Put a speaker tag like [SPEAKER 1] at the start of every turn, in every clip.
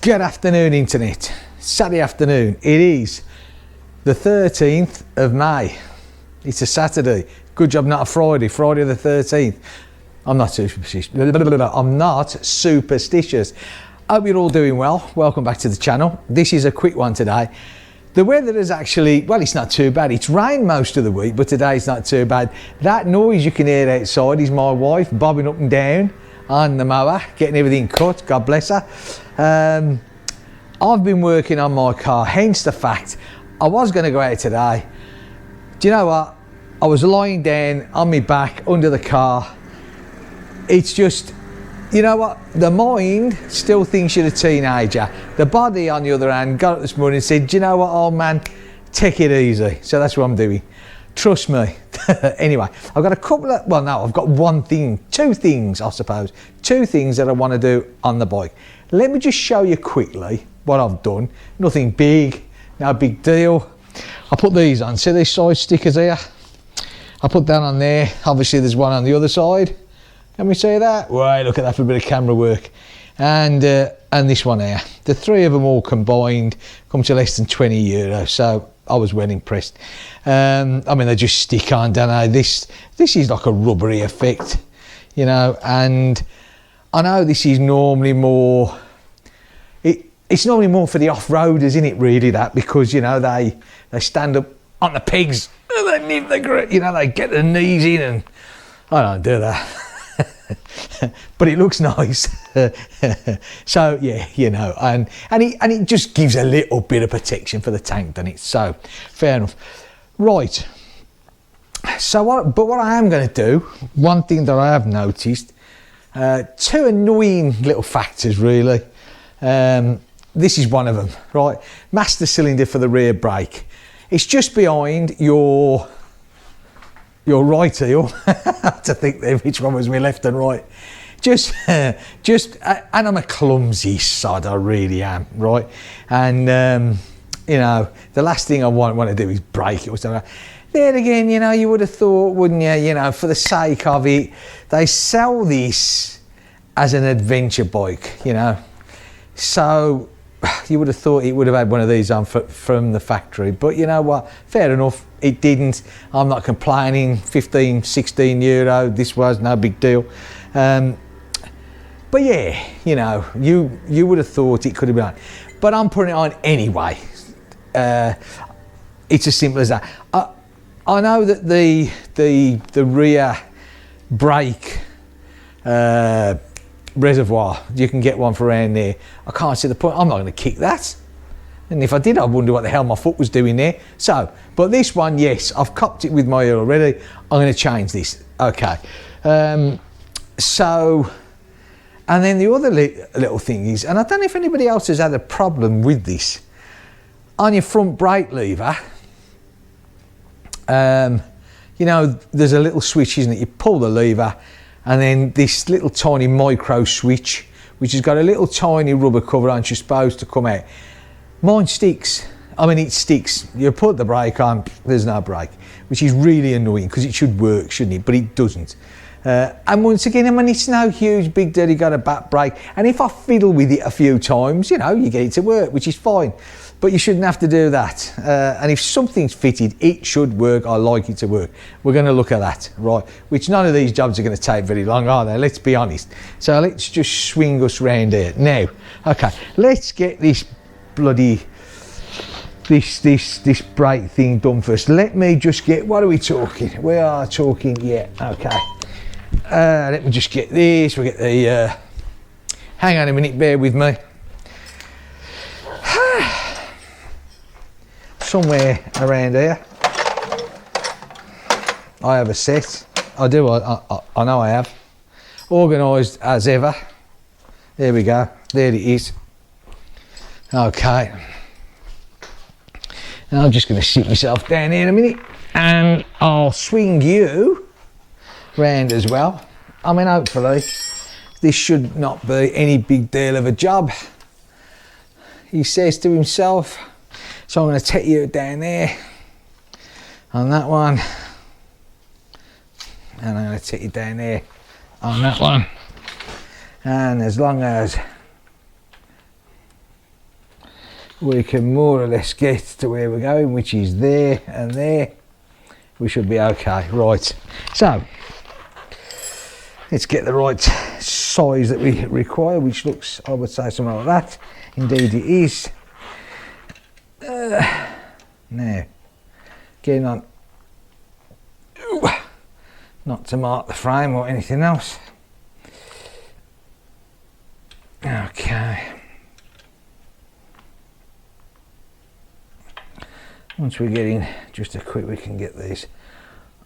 [SPEAKER 1] Good afternoon, internet. Saturday afternoon. It is the 13th of May. It's a Saturday. Good job, not a Friday. Friday the 13th. I'm not superstitious. I'm not superstitious. Hope you're all doing well. Welcome back to the channel. This is a quick one today. The weather is actually, well, it's not too bad. It's rained most of the week, but today's not too bad. That noise you can hear outside is my wife bobbing up and down on the mower, getting everything cut. God bless her. I've been working on my car, hence the fact I was going to go out today. Do you know what? I was lying down on my back under the car. It's just, you know what? The mind still thinks you're a teenager. The body, on the other hand, got up this morning and said, do you know what, old man? Take it easy. So that's what I'm doing. Trust me. Anyway, I've got a couple of, well, no, I've got two things, I suppose. Two things that I want to do on the bike. Let me just show you quickly what I've done. Nothing big, no big deal. I put these on. See these side stickers here? I put that on there. Obviously, there's one on the other side. Can we see that? Right, look at that for a bit of camera work. And this one here. The three of them all combined come to less than €20. So I was well impressed. I mean, they just stick on, don't they? This is like a rubbery effect, you know. And I know this is normally more. It's normally more for the off-roaders, isn't it? Really, that, because you know they stand up on the pegs, and they live the grip, you know, they get their knees in, and I don't do that. But it looks nice. So yeah, you know, and it just gives a little bit of protection for the tank, doesn't it? So fair enough. Right. So what I am going to do, one thing that I have noticed, two annoying little factors really. This is one of them, right? Master cylinder for the rear brake. It's just behind your right heel. I have to think there which one was my left and right. And I'm a clumsy sod, I really am, right? And you know, the last thing I want to do is break it or something. There again, you know, you would have thought, wouldn't you? You know, for the sake of it, they sell this as an adventure bike, you know. So you would have thought it would have had one of these on from the factory, but you know what, fair enough, it didn't. I'm not complaining. 15, 16 euro, this was no big deal. But yeah, you know, you would have thought it could have been on, but I'm putting it on anyway. It's as simple as that. I know that the rear brake reservoir, you can get one for around there. I can't see the point. I'm not going to kick that, and if I did, I wonder what the hell my foot was doing there. So, but this one, yes, I've copped it with my ear already. I'm going to change this. Okay. So, and then the other little thing is, and I don't know if anybody else has had a problem with this, on your front brake lever, you know, there's a little switch, isn't it? You pull the lever, and then this little tiny micro switch, which has got a little tiny rubber cover on, you're supposed to come out. Mine sticks. I mean, it sticks. You put the brake on, there's no brake, which is really annoying because it should work, shouldn't it? But it doesn't. And once again, I mean, it's no huge big deal. You got a back brake, and if I fiddle with it a few times, you know, you get it to work, which is fine. But you shouldn't have to do that. And if something's fitted, it should work. I like it to work. We're going to look at that, right? Which none of these jobs are going to take very long, are they? Let's be honest. So let's just swing us round here. Now, okay, let's get this bloody, this brake thing done first. Let me just get, what are we talking? We are talking, yeah, okay. Let me just get this. We'll get the, hang on a minute, bear with me. Somewhere around here I have a set. I do, I know I have. Organised as ever. There we go, there it is. Okay. And I'm just going to sit myself down here in a minute, and I'll swing you round as well. I mean, hopefully this should not be any big deal of a job, he says to himself. So I'm going to take you down there on that one, and I'm going to take you down there on that one, and as long as we can more or less get to where we're going, which is there and there. We should be okay. Right, so let's get the right size that we require, which looks, I would say, something like that. Indeed it is. Now, getting on, not to mark the frame or anything else. Okay. Once we get in just a quick, we can get these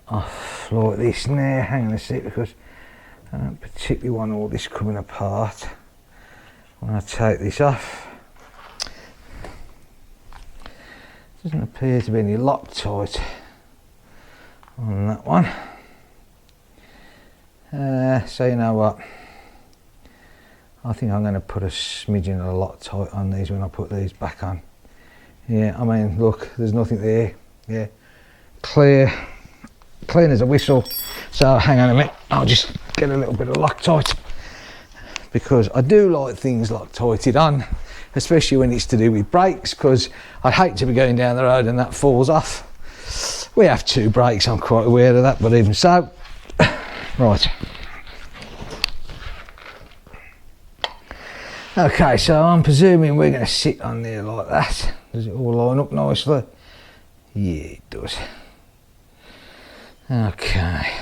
[SPEAKER 1] off like this. Now, hang on a sec, because I don't particularly want all this coming apart when I take this off. Doesn't appear to be any Loctite on that one. So you know what, I think I'm going to put a smidgen of Loctite on these when I put these back on. Yeah, I mean, look, there's nothing there. Yeah, clean as a whistle. So hang on a minute, I'll just get a little bit of Loctite, because I do like things Loctited on, especially when it's to do with brakes, because I'd hate to be going down the road and that falls off. We have 2 brakes, I'm quite aware of that, but even so. Right. Okay, so I'm presuming we're going to sit on there like that. Does it all line up nicely? Yeah, it does. Okay.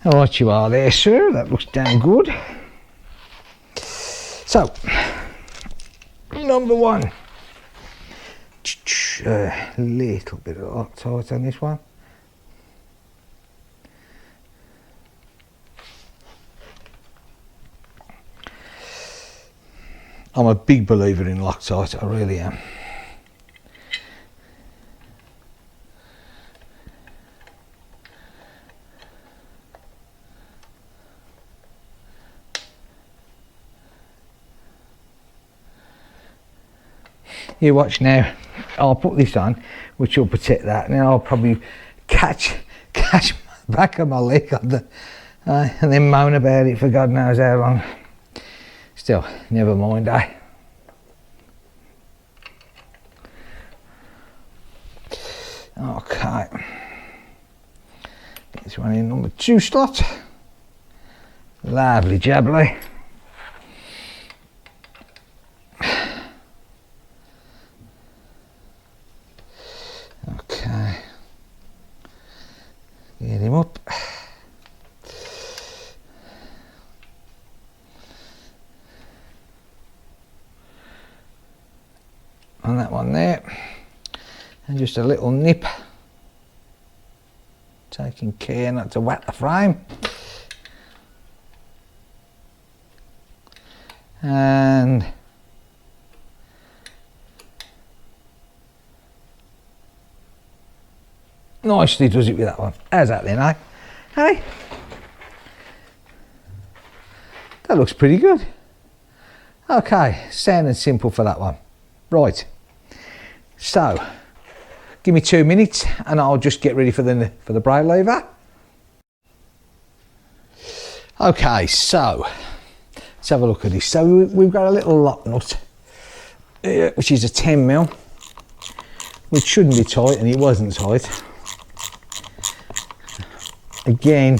[SPEAKER 1] Alright, you are there, sir. That looks damn good. So, number 1. A little bit of Loctite on this one. I'm a big believer in Loctite, I really am. You watch now, I'll put this on, which will protect that. Now I'll probably catch the back of my leg on the, and then moan about it for God knows how long. Still, never mind, eh? Okay. Get this one in number 2 slot. Lovely jubbly. Okay. Get him up. On that one there, and just a little nip, taking care not to wet the frame, and nicely does it with that one. How's that then, eh? Hey, that looks pretty good. Okay, sound and simple for that one. Right, so give me 2 minutes and I'll just get ready for the brake lever. Okay, so let's have a look at this. So we've got a little lock nut, which is a 10mm, which shouldn't be tight, and it wasn't tight. Again,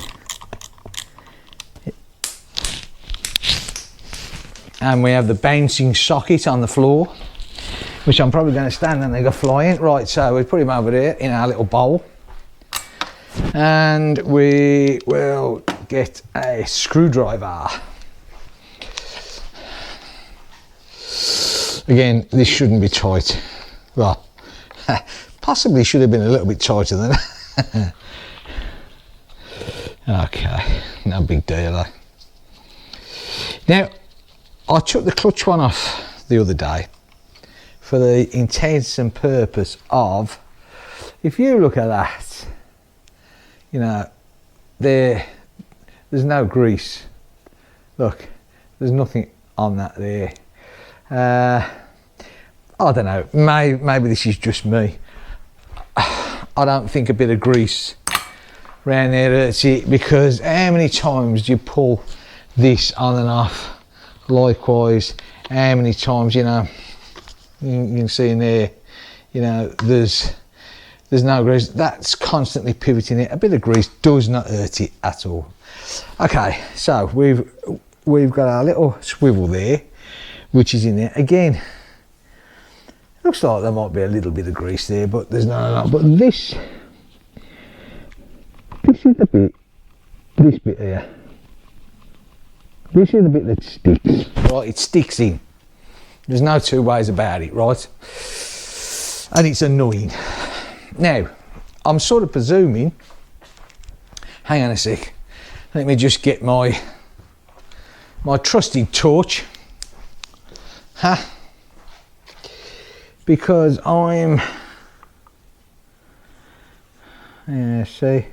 [SPEAKER 1] and we have the bouncing socket on the floor, which I'm probably going to stand and they go flying. Right, so we put him over there in our little bowl, and we will get a screwdriver. Again, this shouldn't be tight. Well, possibly should have been a little bit tighter than that. Okay, no big deal, eh? Now, I took the clutch one off the other day for the intents and purpose of, if you look at that, you know, there's no grease. Look, there's nothing on that there. I don't know, maybe this is just me. I don't think a bit of grease around there hurts it, because how many times do you pull this on and off likewise, how many times, you know, you can see in there, you know, there's no grease. That's constantly pivoting it. A bit of grease does not hurt it at all. Okay, so we've got our little swivel there, which is in there. Again, looks like there might be a little bit of grease there, but there's no. But this is the bit, this bit here. This is the bit that sticks. Right, it sticks in. There's no two ways about it, right? And it's annoying. Now, I'm sort of presuming, hang on a sec, let me just get my trusty torch, because I'm, yeah, see,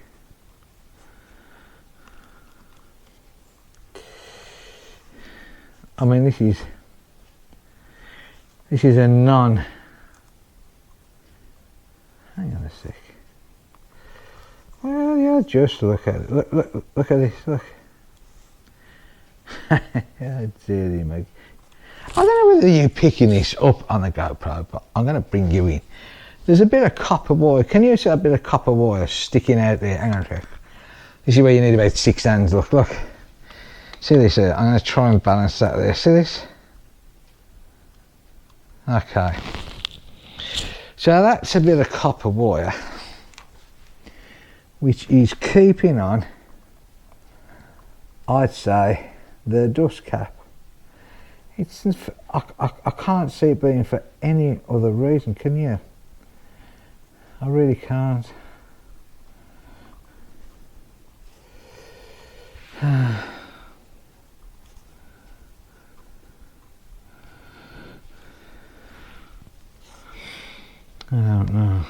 [SPEAKER 1] I mean, this is a non, hang on a sec. Well, yeah, just look at it. Look at this, look. Yeah, dearie me. I don't know whether you're picking this up on the GoPro, but I'm going to bring you in. There's a bit of copper wire. Can you see a bit of copper wire sticking out there? Hang on a sec. This is where you need about 6 hands. Look. See this here? I'm going to try and balance that there. See this? Okay. So that's a bit of copper wire, which is keeping on, I'd say, the dust cap. It's, I can't see it being for any other reason, can you? I really can't. I don't know.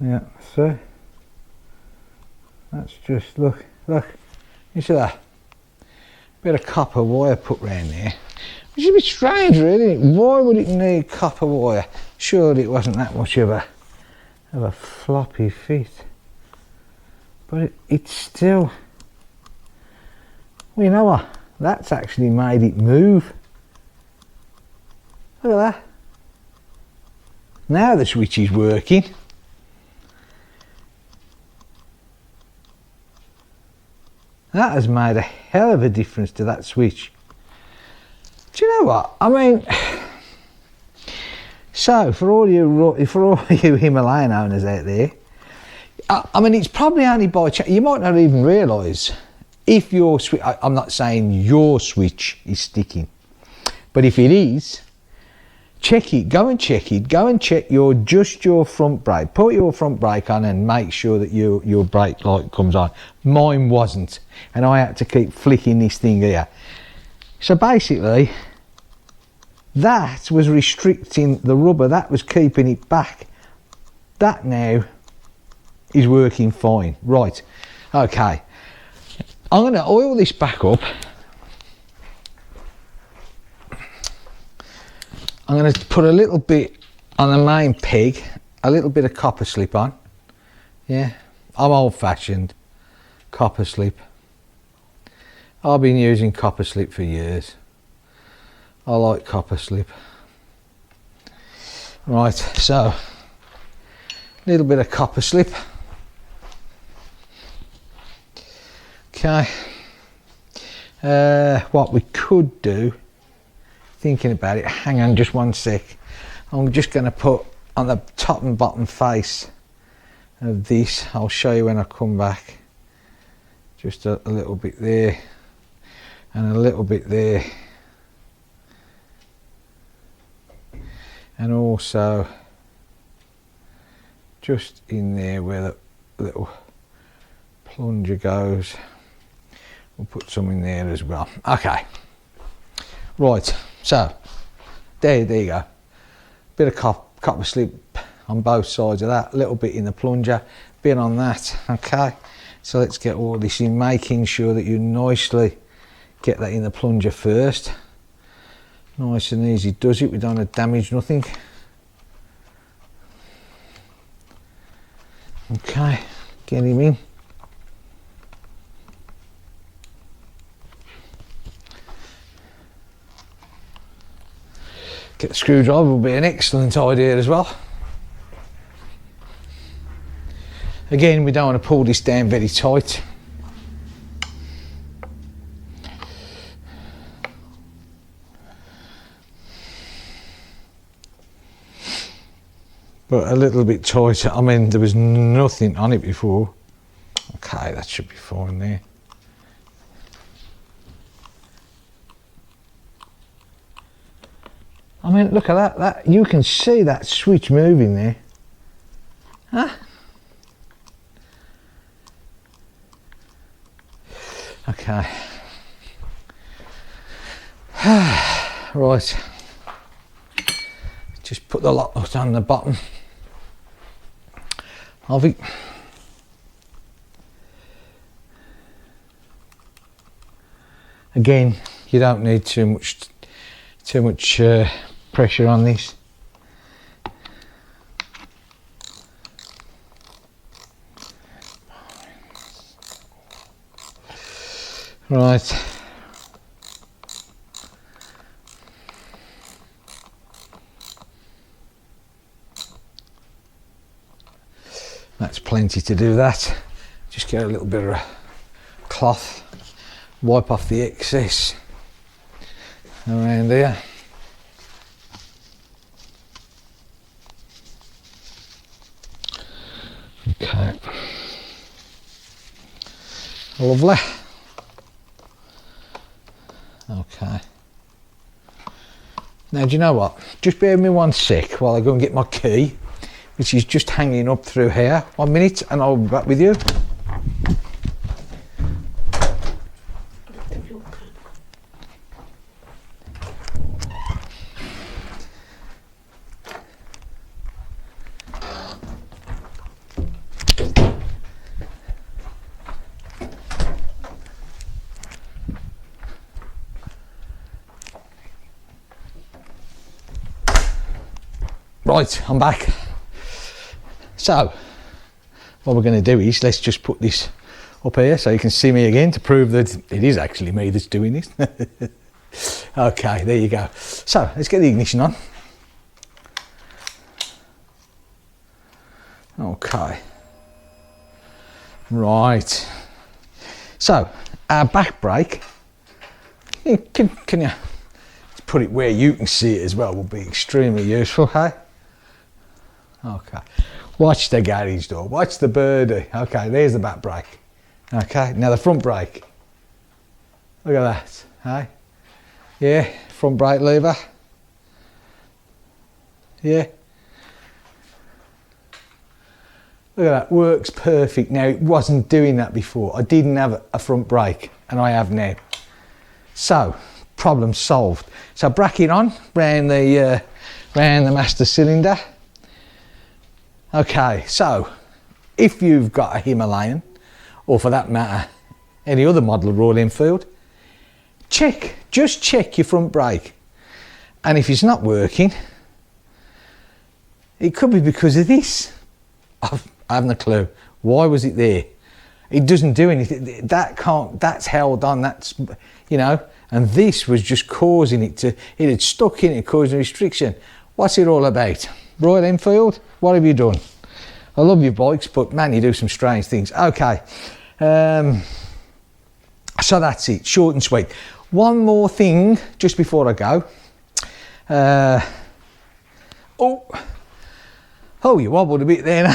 [SPEAKER 1] Yeah, see? That's just, look, you see that? Bit of copper wire put round there, which is a bit strange really. Why would it need copper wire? Surely it wasn't that much of a floppy fit, but it's still, well, you know what, that's actually made it move. Look at that. Now the switch is working. That has made a hell of a difference to that switch. Do you know what? I mean, so for all you Himalayan owners out there, I mean, it's probably only by chance. You might not even realise if your switch. I'm not saying your switch is sticking, but if it is, check it. Go and check it. Go and check your front brake. Put your front brake on and make sure that your brake light comes on. Mine wasn't, and I had to keep flicking this thing here. So basically, that was restricting the rubber. That was keeping it back. That now is working fine. Right. Okay. I'm going to oil this back up. I'm going to put a little bit on the main peg, a little bit of copper slip on. Yeah, I'm old fashioned. Copper slip. I've been using copper slip for years. I like copper slip. Right, so a little bit of copper slip. Okay. What we could do, thinking about it, hang on just one sec. I'm just going to put on the top and bottom face of this, I'll show you when I come back, just a little bit there and a little bit there, and also just in there where the little plunger goes, we'll put some in there as well. Okay, right, so there you go, bit of copper slip on both sides of that, a little bit in the plunger. bit on that. Okay, so let's get all this in, making sure that you nicely get that in the plunger first. Nice and easy does it, we don't want to damage nothing. Okay, get him in. Get the screwdriver will be an excellent idea as well. Again, we don't want to pull this down very tight. But a little bit tighter. I mean, there was nothing on it before. Okay, that should be fine there. I mean, look at that. That you can see that switch moving there. Huh? Okay. Right. Just put the lock nut on the bottom of it. Again, you don't need too much pressure on this. Right. That's plenty to do that. Just get a little bit of cloth, wipe off the excess around here. Okay. Lovely. Okay. Now, do you know what? Just bear with me 1 sec while I go and get my key, which is just hanging up through here. 1 minute and I'll be back with you. Right, I'm back. So, what we're going to do is, let's just put this up here so you can see me again to prove that it is actually me that's doing this. Okay, there you go. So, let's get the ignition on. Okay. Right. So, our back brake, can you put it where you can see it as well, will be extremely useful, hey? Okay, watch the garage door, watch the birdie. Okay, there's the back brake. Okay, now the front brake. Look at that, hey? Yeah, front brake lever. Yeah. Look at that, works perfect. Now, it wasn't doing that before. I didn't have a front brake, and I have now. So, problem solved. So, bracket on round the master cylinder. Okay, so if you've got a Himalayan, or for that matter, any other model of Royal Enfield, just check your front brake. And if it's not working, it could be because of this. I haven't a clue. Why was it there? It doesn't do anything. That's held on, that's, you know, and this was just causing it had stuck in it, causing restriction. What's it all about? Royal Enfield, what have you done? I love your bikes, but man, you do some strange things. Okay, so that's it, short and sweet. One more thing just before I go. Oh, you wobbled a bit there.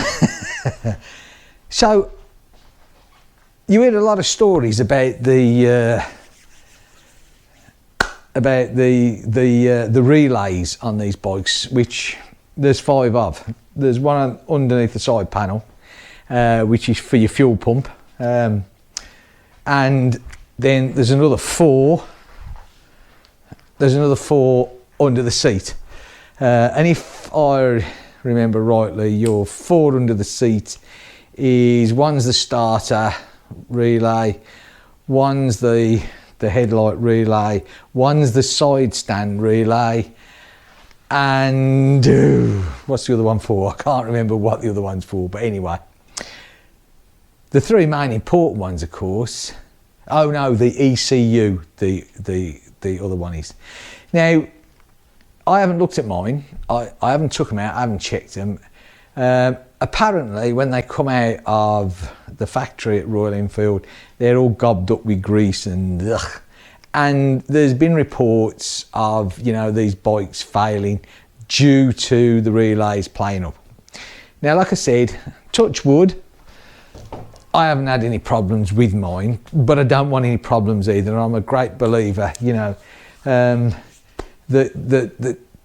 [SPEAKER 1] So, you heard a lot of stories about the relays on these bikes, which there's 5 of. There's one underneath the side panel, which is for your fuel pump, and then there's another 4. There's another 4 under the seat, and if I remember rightly, your 4 under the seat is one's the starter relay, one's the headlight relay, one's the side stand relay, and what's the other one for? I can't remember what the other one's for, but anyway. The three main important ones, of course. Oh no, the ECU, the other one is. Now, I haven't looked at mine. I haven't took them out, I haven't checked them. Apparently, when they come out of the factory at Royal Enfield, they're all gobbed up with grease and ugh. And there's been reports of, you know, these bikes failing due to the relays playing up. Now, like I said, touch wood, I haven't had any problems with mine, but I don't want any problems either. I'm a great believer, you know,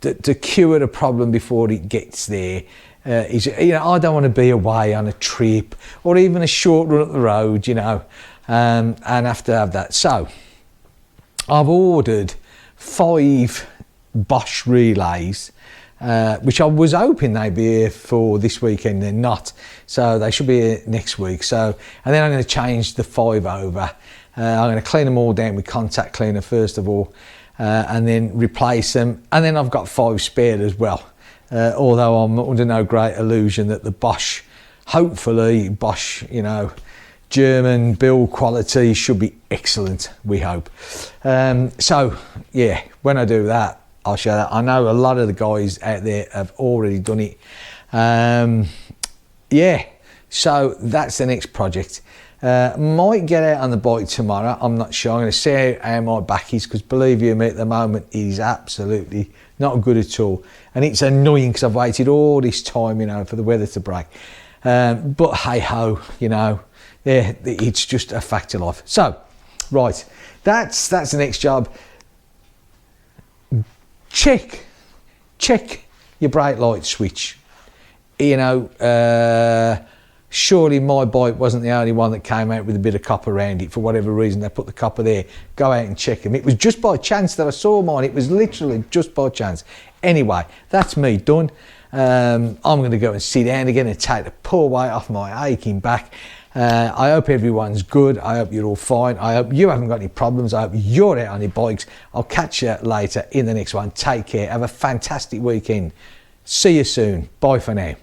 [SPEAKER 1] to cure a problem before it gets there. Is, you know, I don't want to be away on a trip or even a short run up the road, you know, and have to have that. So I've ordered 5 Bosch relays, which I was hoping they'd be here for this weekend. They're not, so they should be here next week. So, and then I'm going to change the 5 over. I'm going to clean them all down with contact cleaner first of all, and then replace them. And then I've got 5 spare as well. Although I'm under no great illusion that the Bosch, hopefully Bosch, you know, German build quality should be excellent, we hope. So yeah, when I do that, I'll show that. I know a lot of the guys out there have already done it. Yeah, so that's the next project. Might get out on the bike tomorrow, I'm not sure. I'm going to see how my back is, because believe you me, at the moment it is absolutely not good at all, and it's annoying because I've waited all this time, you know, for the weather to break. But hey ho, you know, yeah, it's just a fact of life. So right, that's the next job. Check your brake light switch. You know, surely my bike wasn't the only one that came out with a bit of copper around it. For whatever reason, they put the copper there. Go out and check them. It was just by chance that I saw mine. It was literally just by chance. Anyway, that's me done. I'm going to go and sit down again and take the poor weight off my aching back. I hope everyone's good. I hope you're all fine. I hope you haven't got any problems. I hope you're out on your bikes. I'll catch you later in the next one. Take care. Have a fantastic weekend. See you soon. Bye for now.